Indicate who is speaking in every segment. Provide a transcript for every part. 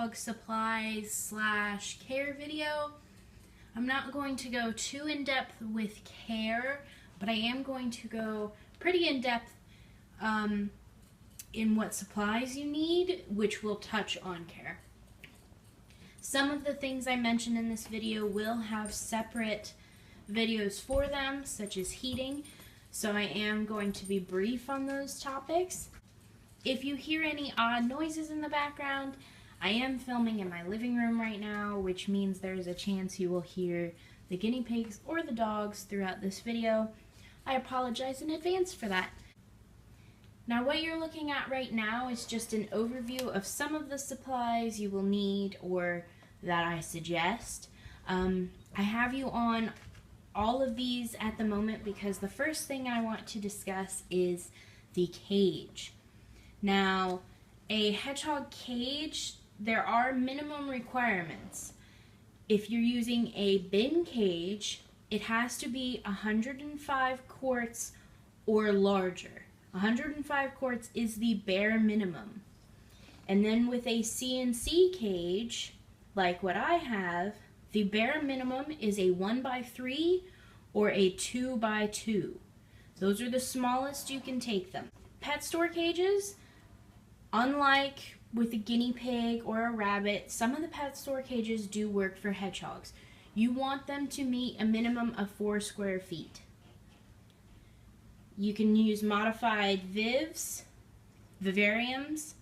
Speaker 1: hedgehog supplies slash care video. I'm not going to go too in depth with care, but I am going to go pretty in depth in what supplies you need, which will touch on care. Some of the things I mentioned in this video will have separate videos for them, such as heating, so I am going to be brief on those topics. If you hear any odd noises in the background, I am filming in my living room right now, which means there's a chance you will hear the guinea pigs or the dogs throughout this video. I apologize in advance for that. Now what you're looking at right now is just an overview of some of the supplies you will need or that I suggest. I have you on all of these at the moment because the first thing I want to discuss is the cage. Now, a hedgehog cage, there are minimum requirements. If you're using a bin cage, it has to be 105 quarts or larger. 105 quarts is the bare minimum. And then with a CNC cage, like what I have, the bare minimum is a 1x3 or a 2x2. Those are the smallest you can take them. Pet store cages, unlike with a guinea pig or a rabbit, some of the pet store cages do work for hedgehogs. You want them to meet a minimum of 4 square feet. You can use modified vivariums.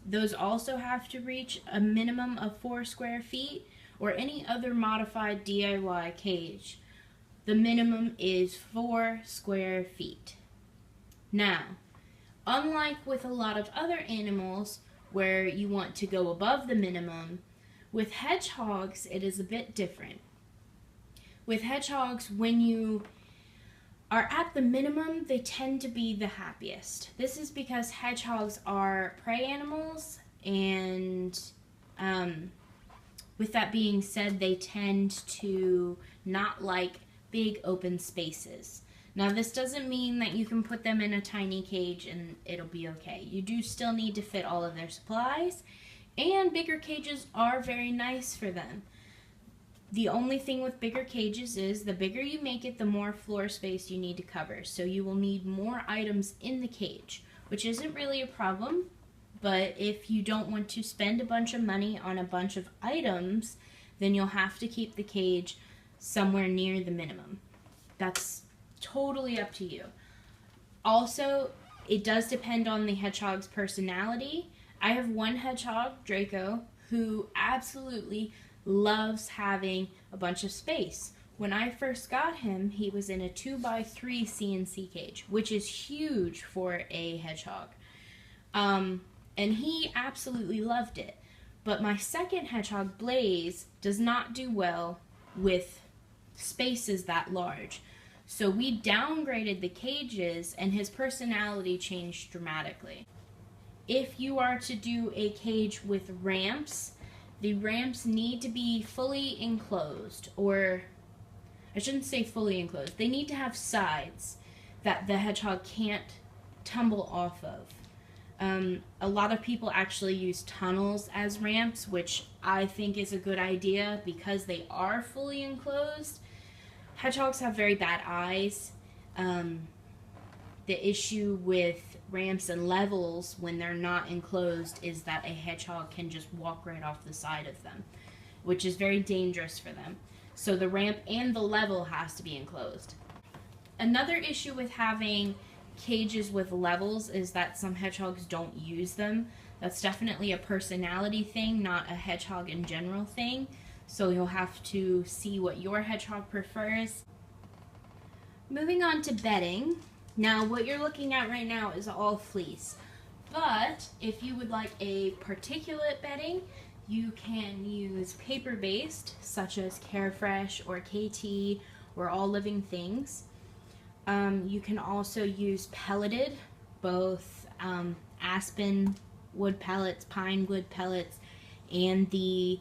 Speaker 1: Those also have to reach a minimum of 4 square feet, or any other modified DIY cage. The minimum is 4 square feet. Now, unlike with a lot of other animals where you want to go above the minimum, with hedgehogs it is a bit different. With hedgehogs, when you are at the minimum, they tend to be the happiest. This is because hedgehogs are prey animals, and with that being said, they tend to not like big open spaces. Now, this doesn't mean that you can put them in a tiny cage and it'll be okay. You do still need to fit all of their supplies, and bigger cages are very nice for them. The only thing with bigger cages is the bigger you make it, the more floor space you need to cover. So you will need more items in the cage, which isn't really a problem. But if you don't want to spend a bunch of money on a bunch of items, then you'll have to keep the cage somewhere near the minimum. That's totally up to you. Also, it does depend on the hedgehog's personality. I have one hedgehog, Draco, who absolutely loves having a bunch of space. When I first got him, he was in a 2x3 CNC cage, which is huge for a hedgehog. And he absolutely loved it. But my second hedgehog, Blaze, does not do well with spaces that large. So we downgraded the cages and his personality changed dramatically. If you are to do a cage with ramps, the ramps need to be fully enclosed, or I shouldn't say fully enclosed. They need to have sides that the hedgehog can't tumble off of. A lot of people actually use tunnels as ramps, which I think is a good idea because they are fully enclosed. Hedgehogs have very bad eyes. The issue with ramps and levels when they're not enclosed is that a hedgehog can just walk right off the side of them, which is very dangerous for them. So the ramp and the level has to be enclosed. Another issue with having cages with levels is that some hedgehogs don't use them. That's definitely a personality thing, not a hedgehog in general thing. So you'll have to see what your hedgehog prefers. Moving on to bedding. Now what you're looking at right now is all fleece. But if you would like a particulate bedding, you can use paper-based, such as Carefresh or KT or All Living Things. You can also use pelleted, both aspen wood pellets, pine wood pellets, and the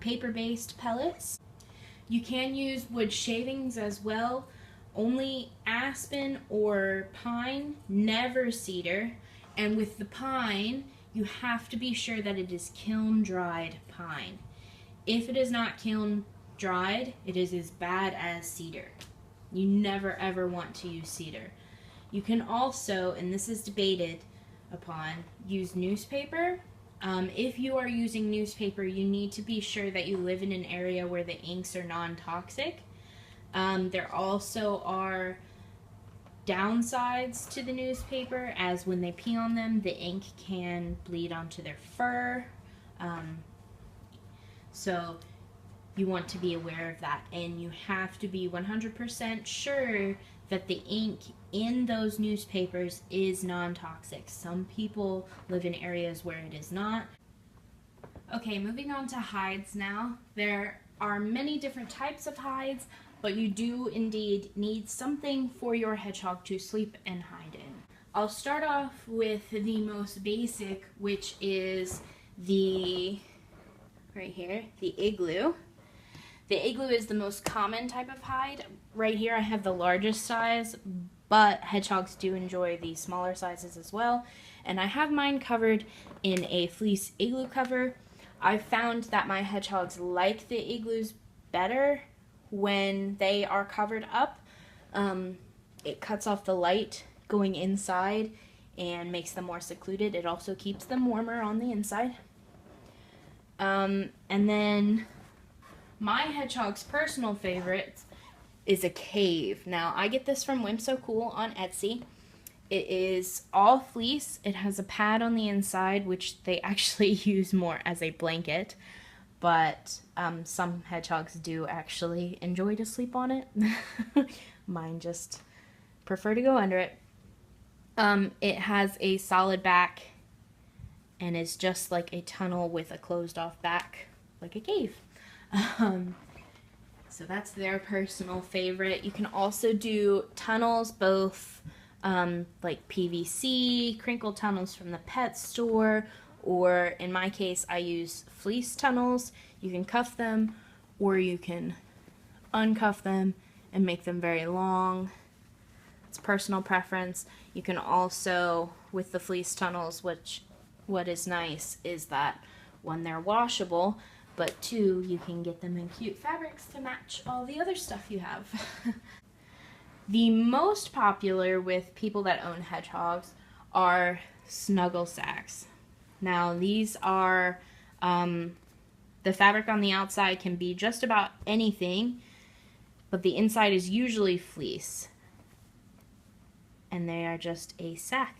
Speaker 1: paper-based pellets. You can use wood shavings as well, only aspen or pine, never cedar. And with the pine, you have to be sure that it is kiln dried pine. If it is not kiln dried, it is as bad as cedar. You never ever want to use cedar. You can also, and this is debated upon, use newspaper. If you are using newspaper, you need to be sure that you live in an area where the inks are non-toxic. There also are downsides to the newspaper, as when they pee on them, the ink can bleed onto their fur. So you want to be aware of that, and you have to be 100% sure that the ink in those newspapers is non-toxic. Some people live in areas where it is not. Okay, moving on to hides now. There are many different types of hides, but you do indeed need something for your hedgehog to sleep and hide in. I'll start off with the most basic, which is right here, the igloo. The igloo is the most common type of hide. Right here I have the largest size, but hedgehogs do enjoy the smaller sizes as well. And I have mine covered in a fleece igloo cover. I found that my hedgehogs like the igloos better when they are covered up. It cuts off the light going inside and makes them more secluded. It also keeps them warmer on the inside. And then my hedgehog's personal favorite is a cave. Now, I get this from Wimp So Cool on Etsy. It is all fleece. It has a pad on the inside, which they actually use more as a blanket. But some hedgehogs do actually enjoy to sleep on it. Mine just prefer to go under it. It has a solid back and is just like a tunnel with a closed off back, like a cave. So that's their personal favorite. You can also do tunnels, both like PVC, crinkle tunnels from the pet store, or in my case, I use fleece tunnels. You can cuff them, or you can uncuff them and make them very long. It's personal preference. You can also, with the fleece tunnels, what is nice is that one, they're washable, but two, you can get them in cute fabrics to match all the other stuff you have. The most popular with people that own hedgehogs are snuggle sacks. Now, these are, the fabric on the outside can be just about anything, but the inside is usually fleece. And they are just a sack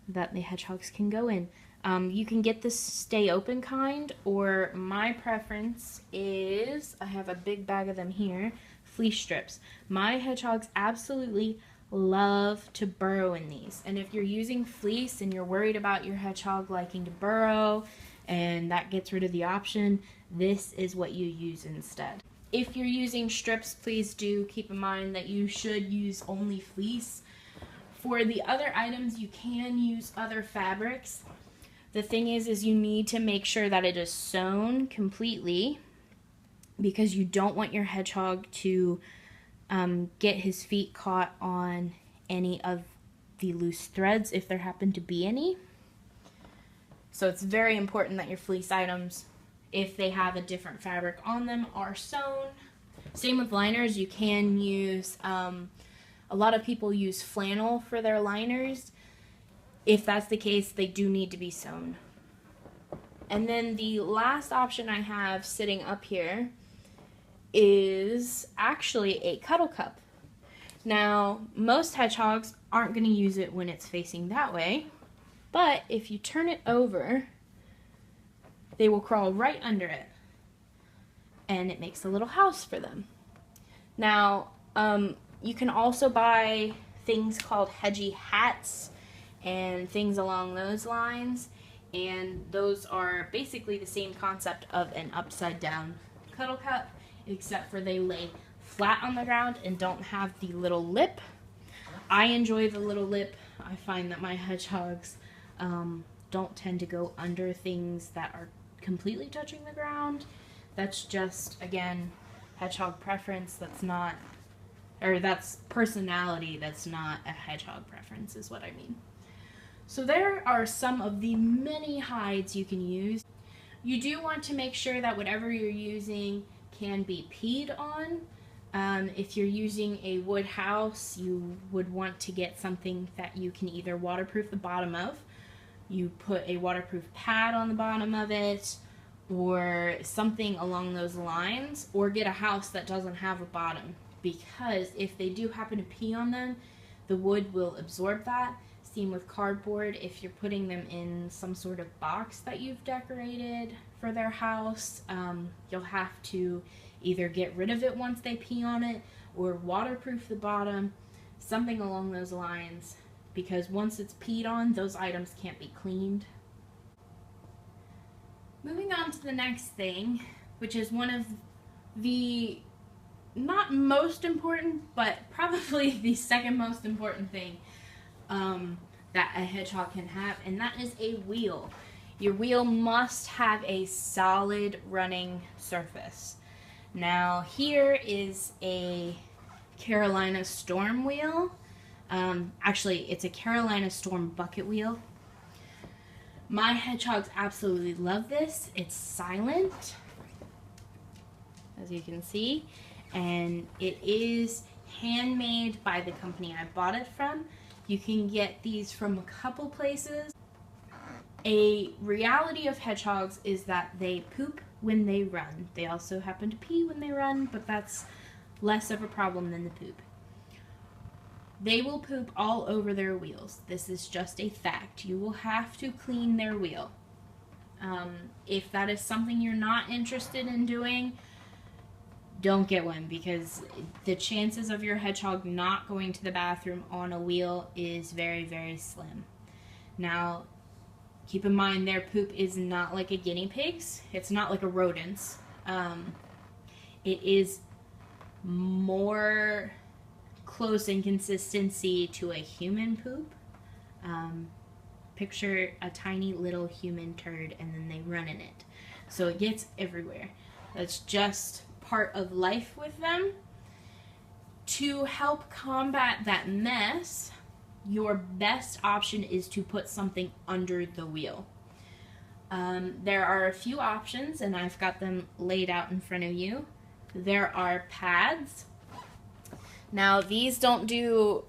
Speaker 1: that the hedgehogs can go in. You can get the stay open kind, or my preference is, I have a big bag of them here, fleece strips. My hedgehogs absolutely love to burrow in these. And if you're using fleece and you're worried about your hedgehog liking to burrow and that gets rid of the option, this is what you use instead. If you're using strips, please do keep in mind that you should use only fleece. For the other items, you can use other fabrics. The thing is you need to make sure that it is sewn completely, because you don't want your hedgehog to get his feet caught on any of the loose threads if there happen to be any. So it's very important that your fleece items, if they have a different fabric on them, are sewn. Same with liners. You can use, a lot of people use flannel for their liners. If that's the case, they do need to be sewn. And then the last option I have sitting up here is actually a cuddle cup. Now, most hedgehogs aren't going to use it when it's facing that way, but if you turn it over, they will crawl right under it, and it makes a little house for them. Now, you can also buy things called hedgie hats and things along those lines, and those are basically the same concept of an upside down cuddle cup, except for they lay flat on the ground and don't have the little lip. I enjoy the little lip. I find that my hedgehogs don't tend to go under things that are completely touching the ground. That's just, again, hedgehog preference. That's not, or that's personality. That's not a hedgehog preference is what I mean. So there are some of the many hides you can use. You do want to make sure that whatever you're using can be peed on. If you're using a wood house, you would want to get something that you can either waterproof the bottom of. You put a waterproof pad on the bottom of it, or something along those lines, or get a house that doesn't have a bottom, because if they do happen to pee on them, the wood will absorb that. Same with cardboard. If you're putting them in some sort of box that you've decorated for their house, you'll have to either get rid of it once they pee on it or waterproof the bottom, something along those lines, because once it's peed on, those items can't be cleaned. Moving on to the next thing, which is one of the not most important, but probably the second most important thing that a hedgehog can have, and that is a wheel. Your wheel must have a solid running surface. Now here is a Carolina Storm wheel. Actually, it's a Carolina Storm bucket wheel. My hedgehogs absolutely love this. It's silent, as you can see, and it is handmade by the company I bought it from. You can get these from a couple places. A reality of hedgehogs is that they poop when they run. They also happen to pee when they run, but that's less of a problem than the poop. They will poop all over their wheels. This is just a fact. You will have to clean their wheel. If that is something you're not interested in doing, don't get one, because the chances of your hedgehog not going to the bathroom on a wheel is very, very slim. Now, keep in mind their poop is not like a guinea pig's. It's not like a rodent's. It is more close in consistency to a human poop. Picture a tiny little human turd and then they run in it. So it gets everywhere. That's just part of life with them. To help combat that mess, your best option is to put something under the wheel. There are a few options, and I've got them laid out in front of you. There are pads. Now, these don't do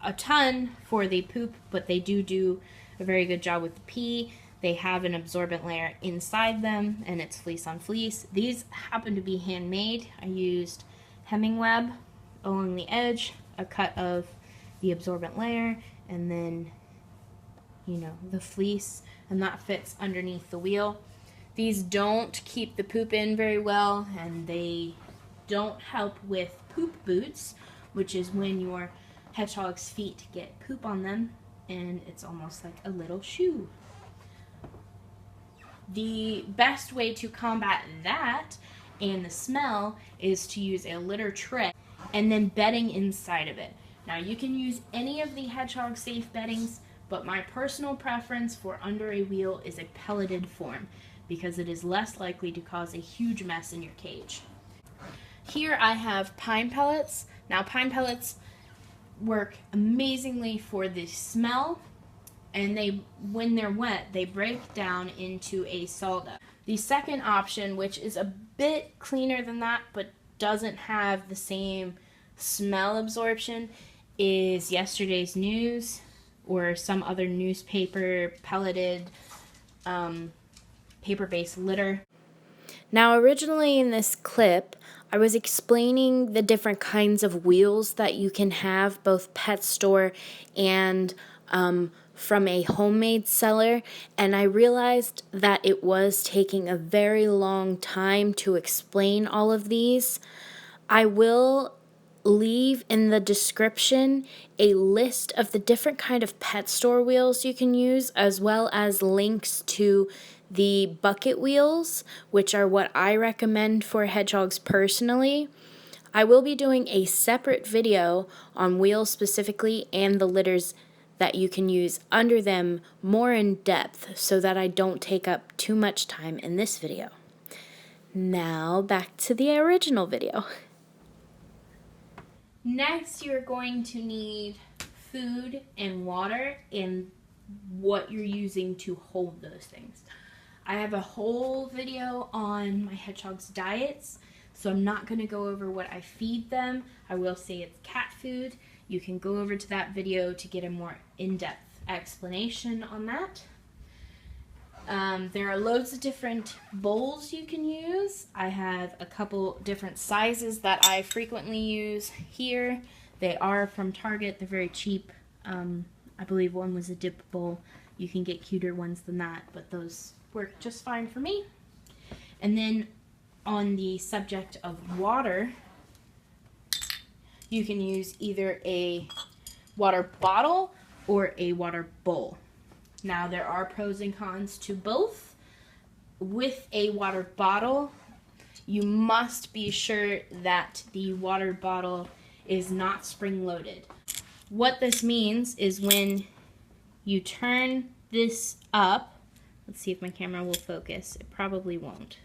Speaker 1: a ton for the poop, but they do a very good job with the pee. They have an absorbent layer inside them, and it's fleece on fleece. These happen to be handmade. I used hemming web along the edge, a cut of the absorbent layer, and then, the fleece, and that fits underneath the wheel. These don't keep the poop in very well, and they don't help with poop boots, which is when your hedgehog's feet get poop on them, and it's almost like a little shoe. The best way to combat that and the smell is to use a litter tray and then bedding inside of it. Now, you can use any of the hedgehog safe beddings, but my personal preference for under a wheel is a pelleted form, because it is less likely to cause a huge mess in your cage. Here I have pine pellets. Now, pine pellets work amazingly for the smell, and when they're wet, they break down into a sawdust. The second option, which is a bit cleaner than that, but doesn't have the same smell absorption, is Yesterday's News or some other newspaper pelleted paper-based litter.
Speaker 2: Now, originally in this clip, I was explaining the different kinds of wheels that you can have, both pet store and from a homemade seller, and I realized that it was taking a very long time to explain all of these. I will leave in the description a list of the different kind of pet store wheels you can use, as well as links to the bucket wheels, which are what I recommend for hedgehogs personally. I will be doing a separate video on wheels specifically and the litters that you can use under them more in depth, so that I don't take up too much time in this video. Now back to the original video.
Speaker 1: Next, you're going to need food and water, and what you're using to hold those things. I have a whole video on my hedgehog's diets, so I'm not going to go over what I feed them. I will say it's cat food. You can go over to that video to get a more in-depth explanation on that. There are loads of different bowls you can use. I have a couple different sizes that I frequently use here. They are from Target. They're very cheap. I believe one was a dip bowl. You can get cuter ones than that, but those work just fine for me. And then on the subject of water, you can use either a water bottle or a water bowl. Now, there are pros and cons to both. With a water bottle, you must be sure that the water bottle is not spring-loaded. What this means is when you turn this up, let's see if my camera will focus. It probably won't.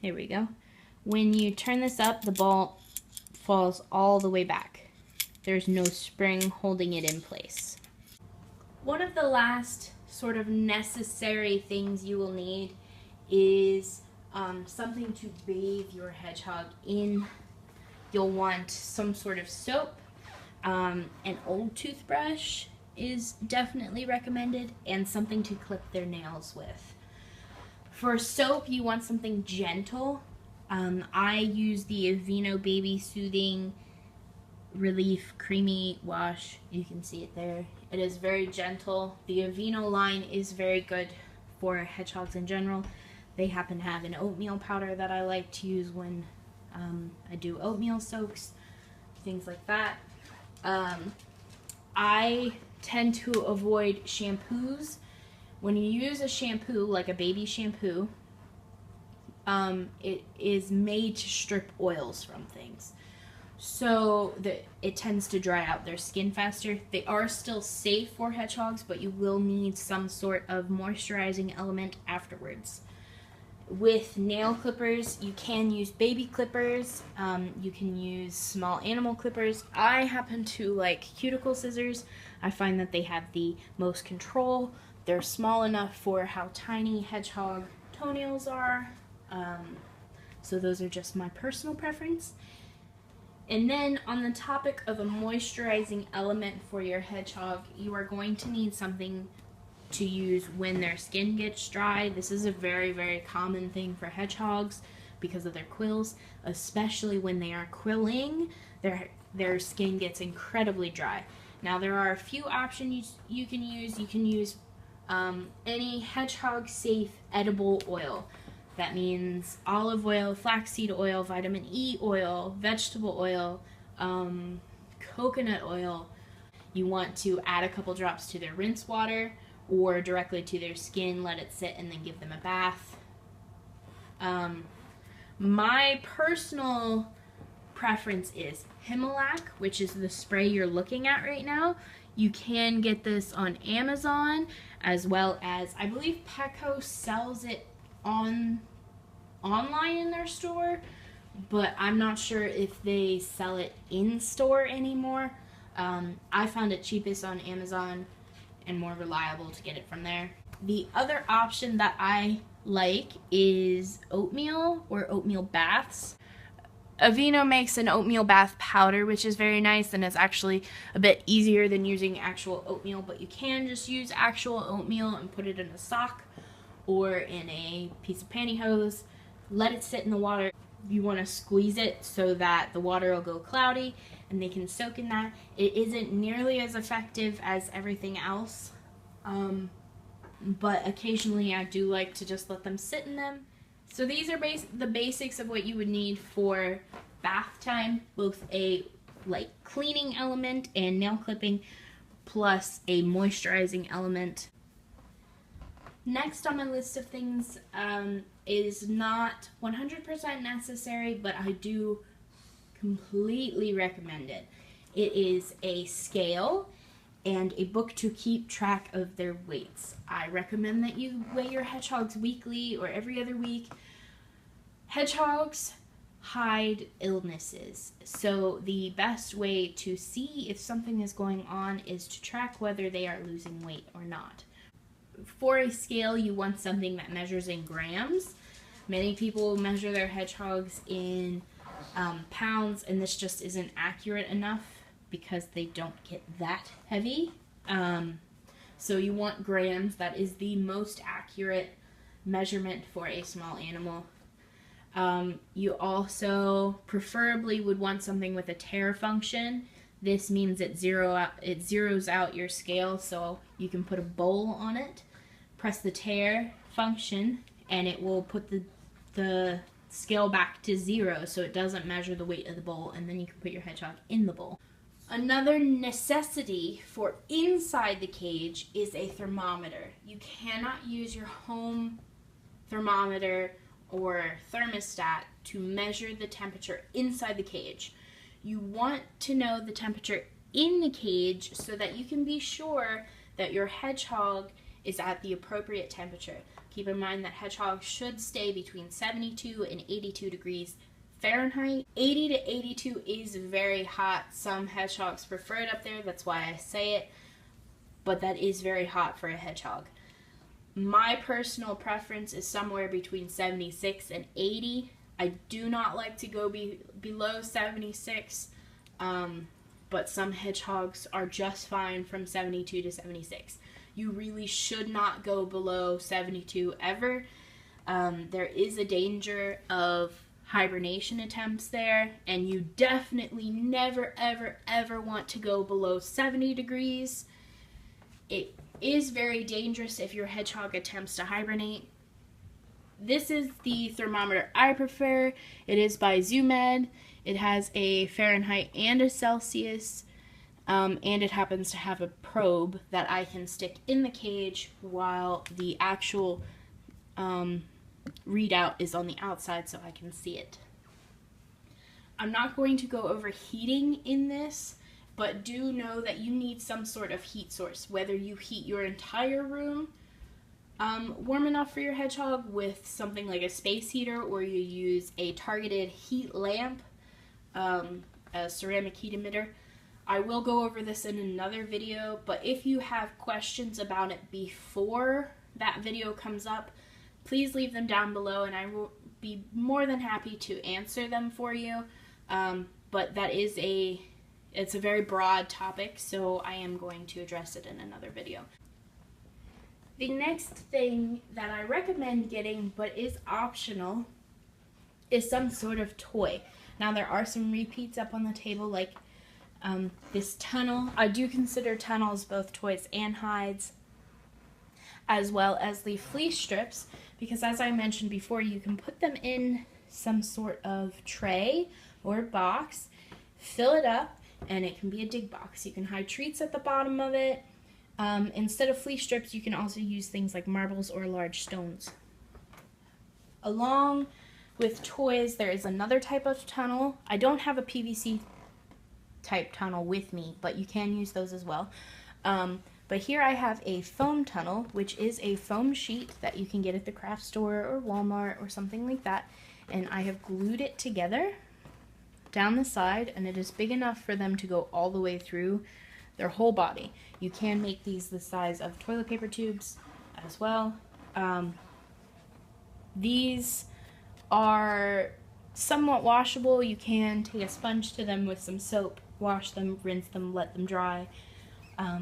Speaker 1: Here we go. When you turn this up, the ball falls all the way back. There's no spring holding it in place. One of the last sort of necessary things you will need is something to bathe your hedgehog in. You'll want some sort of soap. An old toothbrush is definitely recommended, and something to clip their nails with. For soap, you want something gentle. I use the Aveeno Baby Soothing Relief Creamy Wash. You can see it there. It is very gentle. The Aveeno line is very good for hedgehogs in general. They happen to have an oatmeal powder that I like to use when I do oatmeal soaks, things like that. I tend to avoid shampoos. When you use a shampoo, like a baby shampoo, it is made to strip oils from things. So it tends to dry out their skin faster. They are still safe for hedgehogs, but you will need some sort of moisturizing element afterwards. With nail clippers, you can use baby clippers. You can use small animal clippers. I happen to like cuticle scissors. I find that they have the most control. They're small enough for how tiny hedgehog toenails are. So those are just my personal preference. And then on the topic of a moisturizing element for your hedgehog, you are going to need something to use when their skin gets dry. This is a very, very common thing for hedgehogs because of their quills, especially when they are quilling, their skin gets incredibly dry. Now, there are a few options you can use. You can use any hedgehog-safe edible oil. That means olive oil, flaxseed oil, vitamin E oil, vegetable oil, coconut oil. You want to add a couple drops to their rinse water or directly to their skin, let it sit, and then give them a bath. My personal preference is Himalac, which is the spray you're looking at right now. You can get this on Amazon, as well as I believe Petco sells it online in their store, but I'm not sure if they sell it in store anymore. I found it cheapest on Amazon and more reliable to get it from there. The other option that I like is oatmeal or oatmeal baths. Aveeno makes an oatmeal bath powder, which is very nice, and it's actually a bit easier than using actual oatmeal, but you can just use actual oatmeal and put it in a sock or in a piece of pantyhose. Let it sit in the water. You want to squeeze it so that the water will go cloudy and they can soak in that. It isn't nearly as effective as everything else, but occasionally I do like to just let them sit in them. So these are the basics of what you would need for bath time, both a cleaning element and nail clipping, plus a moisturizing element. Next on my list of things is not 100% necessary, but I do completely recommend it. It is a scale and a book to keep track of their weights. I recommend that you weigh your hedgehogs weekly or every other week. Hedgehogs hide illnesses. So the best way to see if something is going on is to track whether they are losing weight or not. For a scale, you want something that measures in grams. Many people measure their hedgehogs in pounds, and this just isn't accurate enough because they don't get that heavy. So you want grams. That is the most accurate measurement for a small animal. You also preferably would want something with a tare function. This means it zeroes out your scale, so you can put a bowl on it, press the tare function, and it will put the scale back to 0, so it doesn't measure the weight of the bowl, and then you can put your hedgehog in the bowl. Another necessity for inside the cage is a thermometer. You cannot use your home thermometer or thermostat to measure the temperature inside the cage. You want to know the temperature in the cage so that you can be sure that your hedgehog is at the appropriate temperature. Keep in mind that hedgehogs should stay between 72 and 82 degrees Fahrenheit. 80 to 82 is very hot. Some hedgehogs prefer it up there, that's why I say it, but that is very hot for a hedgehog. My personal preference is somewhere between 76 and 80. I do not like to go below 76, but some hedgehogs are just fine from 72 to 76. You really should not go below 72 ever. There is a danger of hibernation attempts there, and you definitely never, ever, ever want to go below 70 degrees. It is very dangerous if your hedgehog attempts to hibernate. This is the thermometer I prefer. It is by Zoomed. It has a Fahrenheit and a Celsius, and it happens to have a probe that I can stick in the cage while the actual readout is on the outside so I can see it. I'm not going to go over heating in this, but do know that you need some sort of heat source, whether you heat your entire room warm enough for your hedgehog with something like a space heater, or you use a targeted heat lamp, a ceramic heat emitter. I will go over this in another video, but if you have questions about it before that video comes up, please leave them down below and I will be more than happy to answer them for you. But that is it's a very broad topic, so I am going to address it in another video. The next thing that I recommend getting, but is optional, is some sort of toy. Now there are some repeats up on the table, like this tunnel. I do consider tunnels both toys and hides, as well as the fleece strips, because as I mentioned before, you can put them in some sort of tray or box, fill it up, and it can be a dig box. You can hide treats at the bottom of it. Instead of fleece strips, you can also use things like marbles or large stones. Along with toys, there is another type of tunnel. I don't have a PVC type tunnel with me, but you can use those as well. But here I have a foam tunnel, which is a foam sheet that you can get at the craft store or Walmart or something like that. And I have glued it together down the side, and it is big enough for them to go all the way through their whole body. You can make these the size of toilet paper tubes as well. These are somewhat washable. You can take a sponge to them with some soap, wash them, rinse them, let them dry.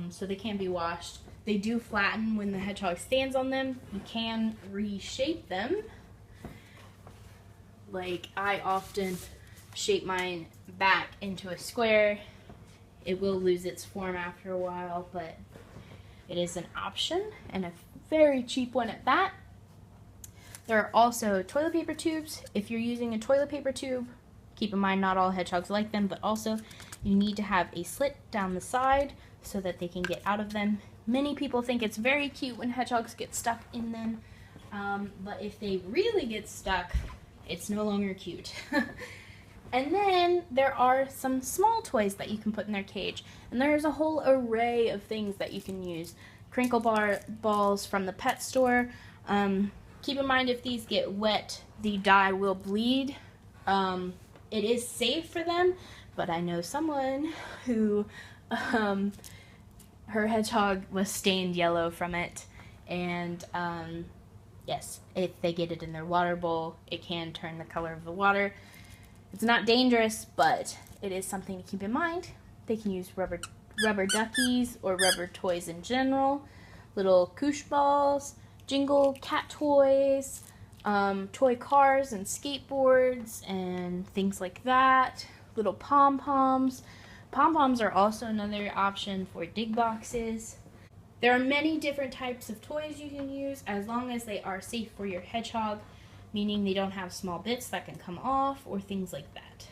Speaker 1: So they can be washed. They do flatten when the hedgehog stands on them. You can reshape them. Like I often shape mine back into a square. It will lose its form after a while, but it is an option, and a very cheap one at that. There are also toilet paper tubes. If you're using a toilet paper tube, keep in mind not all hedgehogs like them, but also you need to have a slit down the side so that they can get out of them. Many people think it's very cute when hedgehogs get stuck in them, but if they really get stuck, it's no longer cute. And then there are some small toys that you can put in their cage, and there's a whole array of things that you can use. Crinkle balls from the pet store. Keep in mind if these get wet, the dye will bleed. It is safe for them, but I know someone who her hedgehog was stained yellow from it, and yes, if they get it in their water bowl, it can turn the color of the water. It's not dangerous, but it is something to keep in mind. They can use rubber duckies or rubber toys in general, little koosh balls, jingle cat toys, toy cars and skateboards and things like that, little pom-poms. Pom-poms are also another option for dig boxes. There are many different types of toys you can use as long as they are safe for your hedgehog, meaning they don't have small bits that can come off or things like that.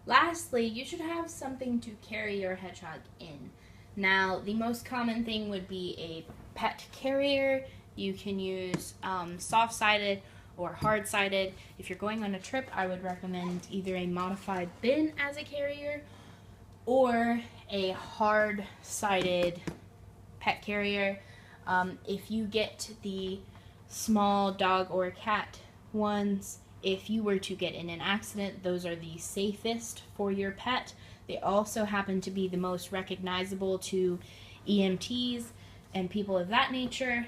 Speaker 1: Lastly, you should have something to carry your hedgehog in. Now, the most common thing would be a pet carrier. You can use soft-sided or hard-sided. If you're going on a trip, I would recommend either a modified bin as a carrier or a hard-sided pet carrier. If you get the small dog or cat ones, if you were to get in an accident, those are the safest for your pet. They also happen to be the most recognizable to EMTs and people of that nature,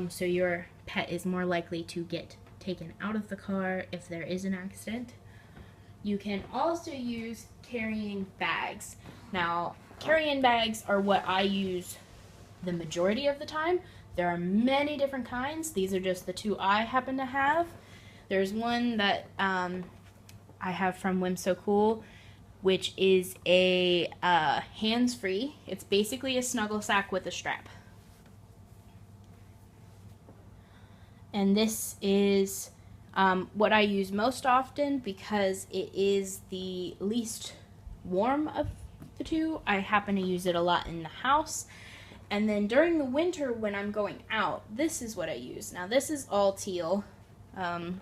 Speaker 1: so your pet is more likely to get taken out of the car if there is an accident. You can also use carrying bags. Now, carrying bags are what I use the majority of the time. There are many different kinds. These are just the two I happen to have. There's one that I have from Whim So Cool, which is a hands-free. It's basically a snuggle sack with a strap. And this is what I use most often because it is the least warm of the two. I happen to use it a lot in the house. And then during the winter when I'm going out, this is what I use. Now this is all teal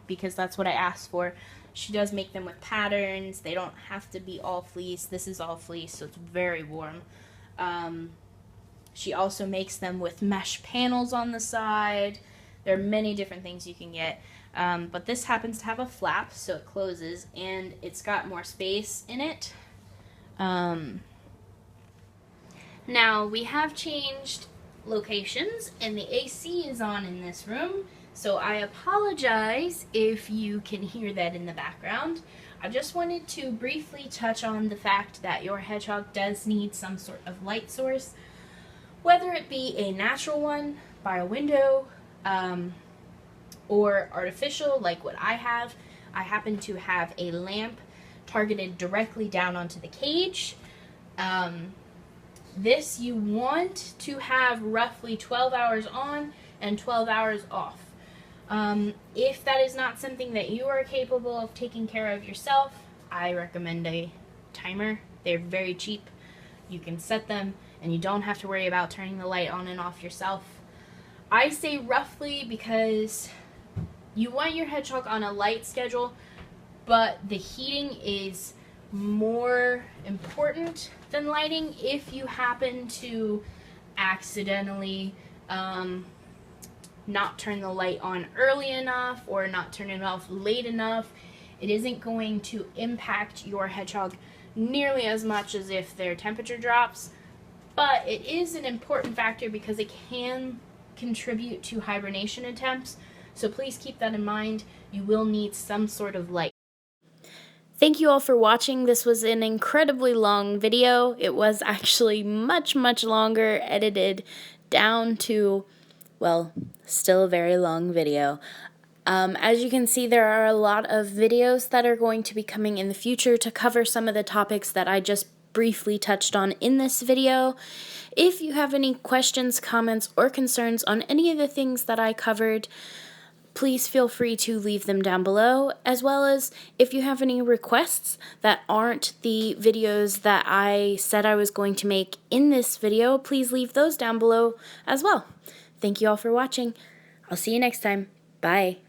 Speaker 1: because that's what I asked for. She does make them with patterns. They don't have to be all fleece. This is all fleece, so it's very warm. She also makes them with mesh panels on the side. There are many different things you can get. But this happens to have a flap, so it closes, and it's got more space in it. Now, we have changed locations, and the AC is on in this room, so I apologize if you can hear that in the background. I just wanted to briefly touch on the fact that your hedgehog does need some sort of light source, whether it be a natural one by a window, or artificial like what I have. I happen to have a lamp targeted directly down onto the cage. This you want to have roughly 12 hours on and 12 hours off. If that is not something that you are capable of taking care of yourself, I recommend a timer. They're very cheap. You can set them and you don't have to worry about turning the light on and off yourself. I say roughly because you want your hedgehog on a light schedule, but the heating is more important than lighting. If you happen to accidentally not turn the light on early enough or not turn it off late enough, it isn't going to impact your hedgehog nearly as much as if their temperature drops, but it is an important factor because it can contribute to hibernation attempts, so please keep that in mind. You will need some sort of light.
Speaker 2: Thank you all for watching. This was an incredibly long video. It was actually much, much longer, edited down to, well, still a very long video. As you can see, there are a lot of videos that are going to be coming in the future to cover some of the topics that I just briefly touched on in this video. If you have any questions, comments, or concerns on any of the things that I covered, please feel free to leave them down below, as well as if you have any requests that aren't the videos that I said I was going to make in this video, please leave those down below as well. Thank you all for watching. I'll see you next time. Bye.